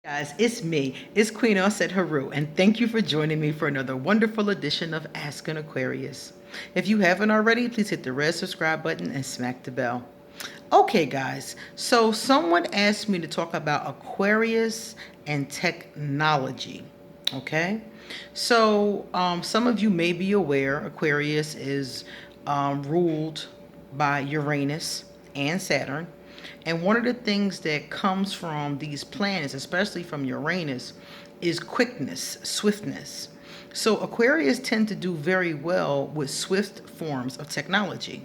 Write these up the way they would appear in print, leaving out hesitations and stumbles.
Guys, it's me. It's Queen Osset Haru, and thank you for joining me for another wonderful edition of Ask an Aquarius. If you haven't already, please hit the red subscribe button and smack the bell. Okay, guys, so someone asked me to talk about Aquarius and technology. Okay, so some of you may be aware Aquarius is ruled by Uranus and Saturn. And one of the things that comes from these planets, especially from Uranus, is quickness, swiftness. So Aquarius tend to do very well with swift forms of technology.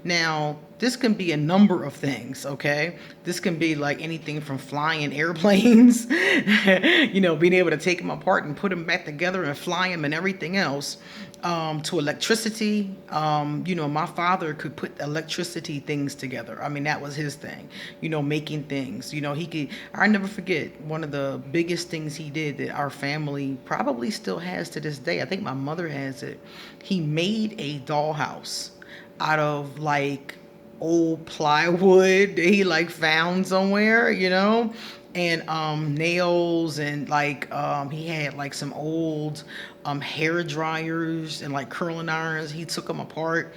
Now, this can be a number of things, okay? This can be like anything from flying airplanes, being able to take them apart and put them back together and fly them and everything else, to electricity. My father could put electricity things together. I mean, that was his thing, making things. I never forget one of the biggest things he did that our family probably still has to this day. I think my mother has it. He made a dollhouse out of like old plywood that he like found somewhere, and nails, and like he had like some old hair dryers and like curling irons. He took them apart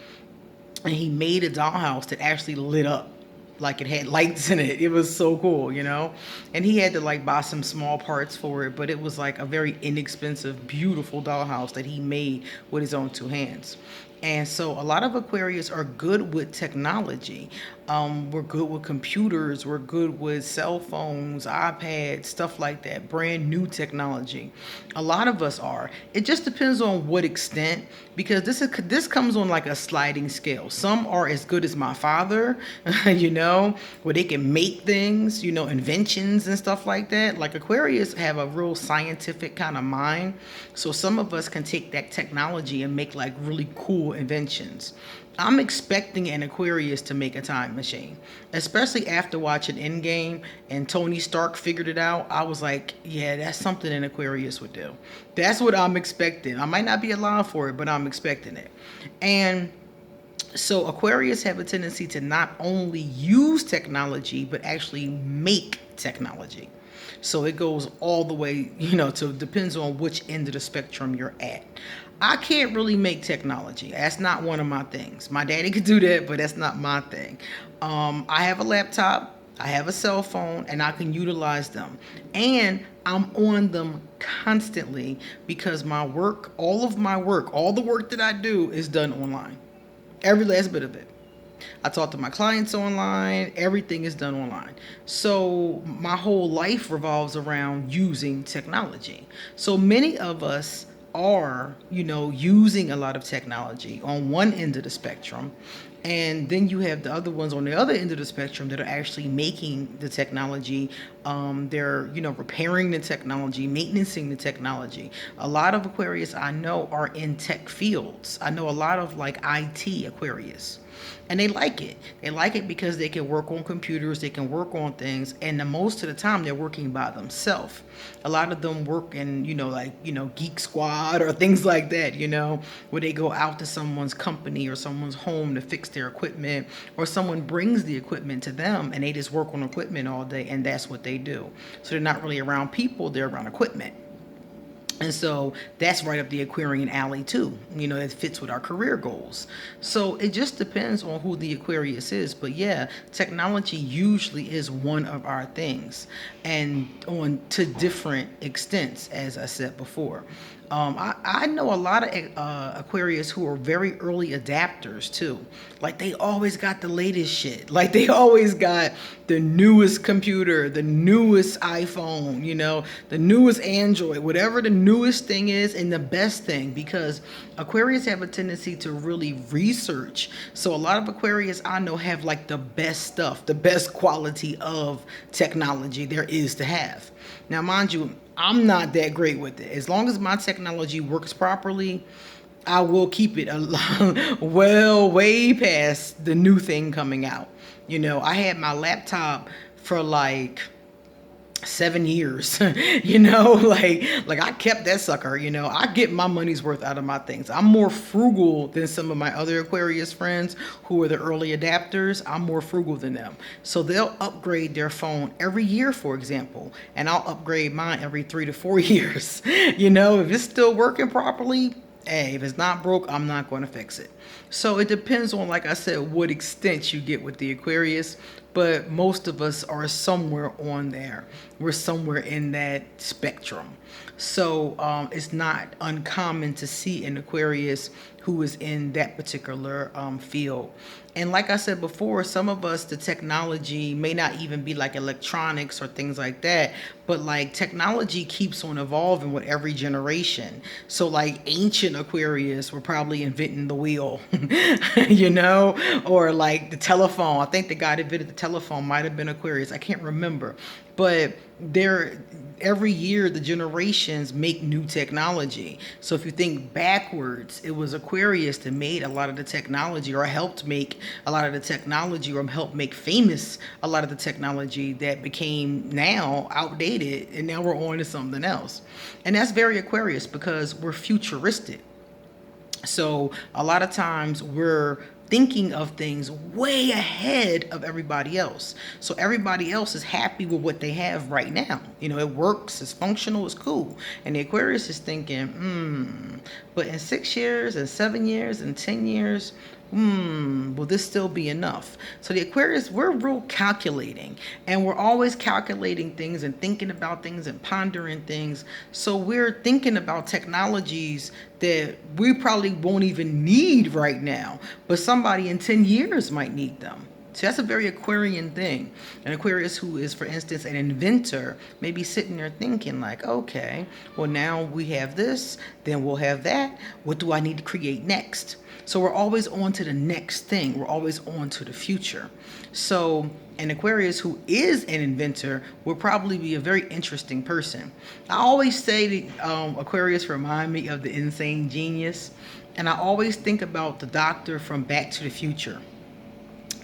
and he made a dollhouse that actually lit up, like it had lights in it. It was so cool, and he had to like buy some small parts for it, but it was like a very inexpensive, beautiful dollhouse that he made with his own two hands. And so a lot of Aquarius are good with technology. We're good with computers. We're good with cell phones, iPads, stuff like that. Brand new technology. A lot of us are. It just depends on what extent, because this comes on like a sliding scale. Some are as good as my father, where they can make things, inventions and stuff like that. Like Aquarius have a real scientific kind of mind. So some of us can take that technology and make like really cool inventions. I'm expecting an Aquarius to make a time machine, especially after watching Endgame and Tony Stark figured it out. I was like, yeah, that's something an Aquarius would do. That's what I'm expecting. I might not be alive for it, but I'm expecting it. And so Aquarius have a tendency to not only use technology, but actually make technology. So it goes all the way, to depends on which end of the spectrum you're at. I can't really make technology. That's not one of my things. My daddy could do that, but that's not my thing. I have a laptop, I have a cell phone, and I can utilize them. And I'm on them constantly because my work, all of my work, all the work that I do is done online. Every last bit of it. I talk to my clients online. Everything is done online. So my whole life revolves around using technology. So many of us are, using a lot of technology on one end of the spectrum. And then you have the other ones on the other end of the spectrum that are actually making the technology. They're, repairing the technology, maintaining the technology. A lot of Aquarius I know are in tech fields. I know a lot of like IT Aquarius. And they like it. They like it because they can work on computers, they can work on things, and most of the time they're working by themselves. A lot of them work in, Geek Squad or things like that, where they go out to someone's company or someone's home to fix their equipment, or someone brings the equipment to them and they just work on equipment all day, and that's what they do. So they're not really around people, they're around equipment. And so that's right up the Aquarian alley too. It fits with our career goals. So it just depends on who the Aquarius is. But yeah, technology usually is one of our things, and on to different extents, as I said before. I know a lot of Aquarius who are very early adapters too. Like they always got the latest shit. Like they always got the newest computer, the newest iPhone, the newest Android, whatever the newest thing is, and the best thing, because Aquarius have a tendency to really research. So a lot of Aquarius I know have like the best stuff, the best quality of technology there is to have. Now, mind you, I'm not that great with it. As long as my technology works properly, I will keep it way past the new thing coming out. I had my laptop for like 7 years. Like I kept that sucker. I get my money's worth out of my things. I'm more frugal than some of my other Aquarius friends who are the early adapters. I'm more frugal than them, so they'll upgrade their phone every year, for example, and I'll upgrade mine every 3 to 4 years. If it's still working properly, hey, if it's not broke, I'm not going to fix it. So it depends on, like I said, what extent you get with the Aquarius. But most of us are somewhere on there. We're somewhere in that spectrum. So it's not uncommon to see an Aquarius who is in that particular field. And like I said before, some of us, the technology may not even be like electronics or things like that, but like technology keeps on evolving with every generation. So like ancient Aquarius were probably inventing the wheel, or like the telephone. I think the guy that invented the telephone might have been Aquarius. I can't remember. But every year the generations make new technology. So if you think backwards, it was Aquarius that made a lot of the technology, or helped make a lot of the technology, or helped make famous a lot of the technology that became now outdated, and now we're on to something else. And that's very Aquarius because we're futuristic. So a lot of times we're thinking of things way ahead of everybody else. So everybody else is happy with what they have right now. It works, it's functional, it's cool. And the Aquarius is thinking, but in 6 years and 7 years and 10 years, will this still be enough? So the Aquarius, we're real calculating, and we're always calculating things and thinking about things and pondering things. So we're thinking about technologies that we probably won't even need right now, but somebody in 10 years might need them. So that's a very Aquarian thing. An Aquarius who is, for instance, an inventor, may be sitting there thinking like, okay, well, now we have this, then we'll have that. What do I need to create next? So we're always on to the next thing. We're always on to the future. So an Aquarius who is an inventor will probably be a very interesting person. I always say that Aquarius remind me of the insane genius. And I always think about the doctor from Back to the Future.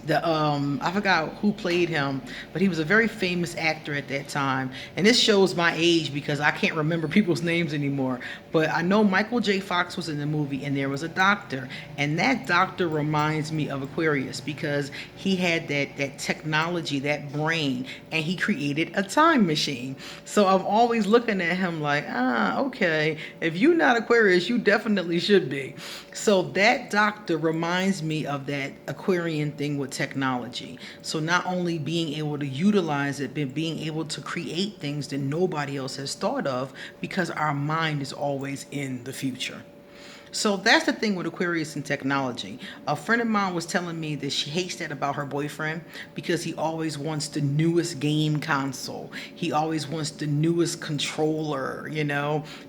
I forgot who played him, but he was a very famous actor at that time. And this shows my age because I can't remember people's names anymore. But I know Michael J. Fox was in the movie, and there was a doctor, and that doctor reminds me of Aquarius because he had that technology, that brain, and he created a time machine. So I'm always looking at him like, okay, if you're not Aquarius, you definitely should be. So that doctor reminds me of that Aquarian thing with technology. So not only being able to utilize it, but being able to create things that nobody else has thought of because our mind is always in the future. So that's the thing with Aquarius and technology. A friend of mine was telling me that she hates that about her boyfriend because he always wants the newest game console. He always wants the newest controller,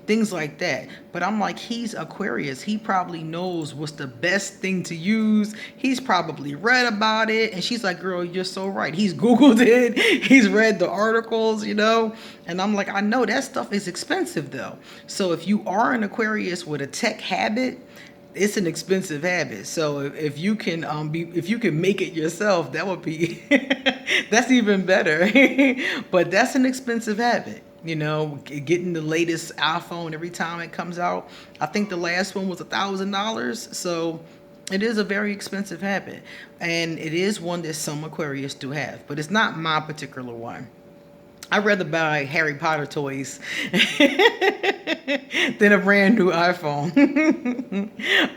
things like that. But I'm like, he's Aquarius. He probably knows what's the best thing to use. He's probably read about it. And she's like, girl, you're so right. He's Googled it. He's read the articles, And I'm like, I know that stuff is expensive though. So if you are an Aquarius with a tech habit, it's an expensive habit. So if you can if you can make it yourself, that would be that's even better. But that's an expensive habit. Getting the latest iPhone every time it comes out. I think the last one was $1,000. So it is a very expensive habit, and it is one that some Aquarius do have, but it's not my particular one. I'd rather buy Harry Potter toys than a brand new iPhone.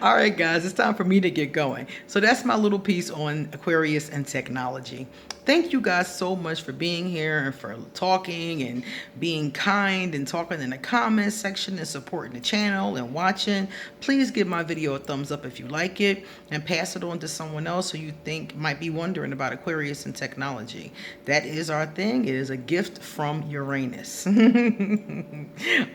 All right, guys, it's time for me to get going. So that's my little piece on Aquarius and technology. Thank you guys so much for being here and for talking and being kind and talking in the comments section and supporting the channel and watching. Please give my video a thumbs up if you like it and pass it on to someone else who you think might be wondering about Aquarius and technology. That is our thing. It is a gift from Uranus.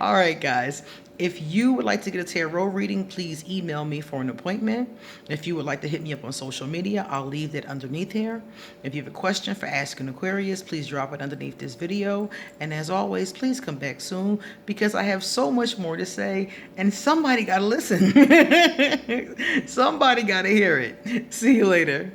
All right, guys. If you would like to get a tarot reading, please email me for an appointment. If you would like to hit me up on social media, I'll leave that underneath here. If you have a question for Asking Aquarius, please drop it underneath this video. And as always, please come back soon because I have so much more to say and somebody got to listen. Somebody got to hear it. See you later.